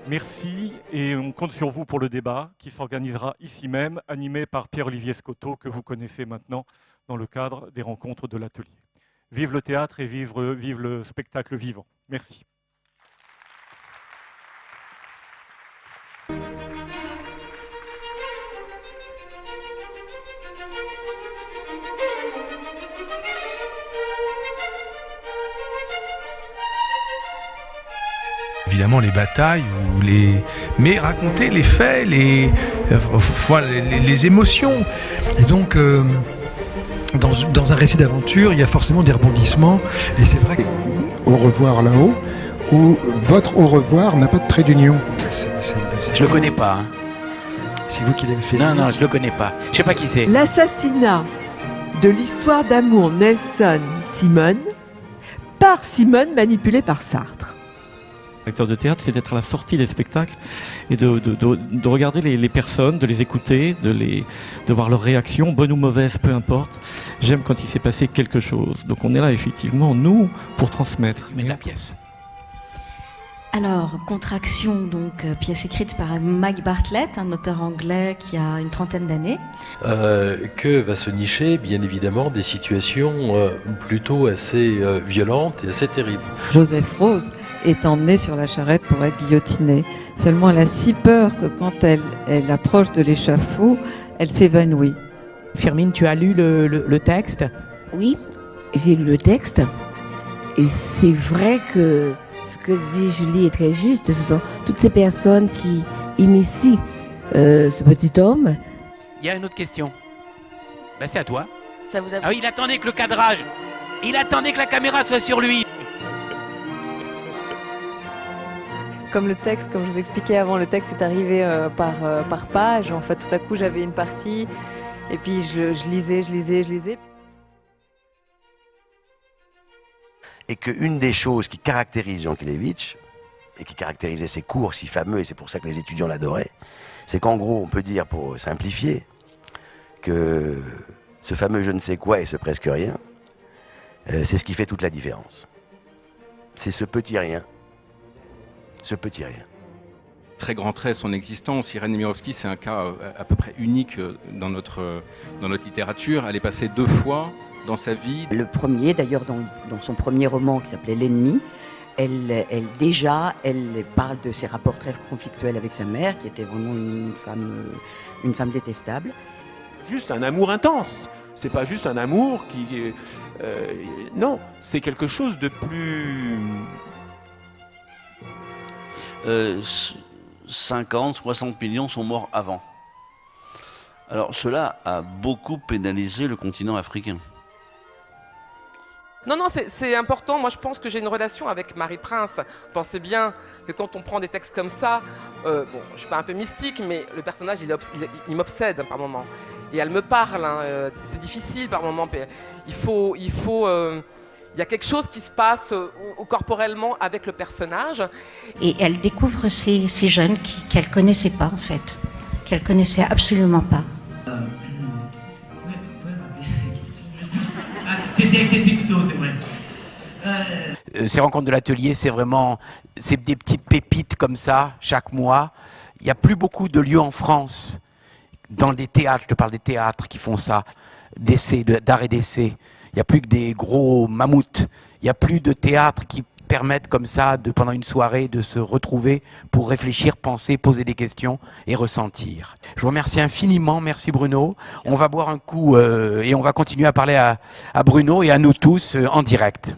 Merci et on compte sur vous pour le débat qui s'organisera ici même, animé par Pierre-Olivier Scotto, que vous connaissez maintenant dans le cadre des rencontres de l'atelier. Vive le théâtre et vive le spectacle vivant. Merci. Évidemment les batailles, mais raconter les faits, les émotions. Et donc, dans un récit d'aventure, il y a forcément des rebondissements. Et c'est vrai que... Au revoir là-haut, où votre au revoir n'a pas de trait d'union. Je le connais pas. Hein. C'est vous qui l'avez fait. Non, je le connais pas. Je sais pas qui c'est. L'assassinat de l'histoire d'amour Nelson-Simone par Simone manipulée par Sartre. Acteur de théâtre, c'est d'être à la sortie des spectacles et de regarder les personnes, de les écouter, de voir leurs réactions, bonnes ou mauvaises, peu importe. J'aime quand il s'est passé quelque chose. Donc on est là effectivement, nous, pour transmettre. Mais de la pièce. Alors, Contraction, donc pièce écrite par Mike Bartlett, un auteur anglais qui a une trentaine d'années. Que va se nicher, bien évidemment, des situations plutôt assez violentes et assez terribles. Joseph Rose est emmenée sur la charrette pour être guillotinée. Seulement, elle a si peur que quand elle approche de l'échafaud, elle s'évanouit. Firmine, tu as lu le texte ? Oui, j'ai lu le texte. Et c'est vrai que ce que dit Julie est très juste. Ce sont toutes ces personnes qui initient ce petit homme. Il y a une autre question. Ben, c'est à toi. Ça vous a... Ah oui, il attendait que le cadrage. Il attendait que la caméra soit sur lui. Comme le texte, comme je vous expliquais avant, le texte est arrivé par page. En fait, tout à coup, j'avais une partie et puis je lisais. Et qu'une des choses qui caractérise Jankélévitch, et qui caractérisait ses cours si fameux, et c'est pour ça que les étudiants l'adoraient, c'est qu'en gros, on peut dire, pour simplifier, que ce fameux je ne sais quoi et ce presque rien, c'est ce qui fait toute la différence. C'est ce petit rien. Ce petit rien. Très grand trait son existence. Irène Nemirovsky, c'est un cas à peu près unique dans notre littérature. Elle est passée 2 fois dans sa vie. Le premier, d'ailleurs, dans son premier roman qui s'appelait L'ennemi, elle parle de ses rapports très conflictuels avec sa mère, qui était vraiment une femme détestable. Juste un amour intense. C'est pas juste un amour qui... non, c'est quelque chose de plus... 50, 60 millions sont morts avant. Alors cela a beaucoup pénalisé le continent africain. Non, c'est important. Moi, je pense que j'ai une relation avec Marie Prince. Pensez bien que quand on prend des textes comme ça, bon, je suis pas un peu mystique, mais le personnage, il m'obsède par moments. Et elle me parle. Hein, c'est difficile par moments. Il y a quelque chose qui se passe corporellement avec le personnage. Et elle découvre ces jeunes qu'elle ne connaissait pas, en fait. Qu'elle ne connaissait absolument pas. T'étais avec tes textos, c'est vrai. Ces rencontres de l'atelier, c'est des petites pépites comme ça, chaque mois. Il n'y a plus beaucoup de lieux en France, dans des théâtres, je te parle des théâtres qui font ça, d'art et d'essai. Il n'y a plus que des gros mammouths. Il n'y a plus de théâtres qui permettent comme ça, pendant une soirée, de se retrouver pour réfléchir, penser, poser des questions et ressentir. Je vous remercie infiniment. Merci Bruno. On va boire un coup et on va continuer à parler à Bruno et à nous tous en direct.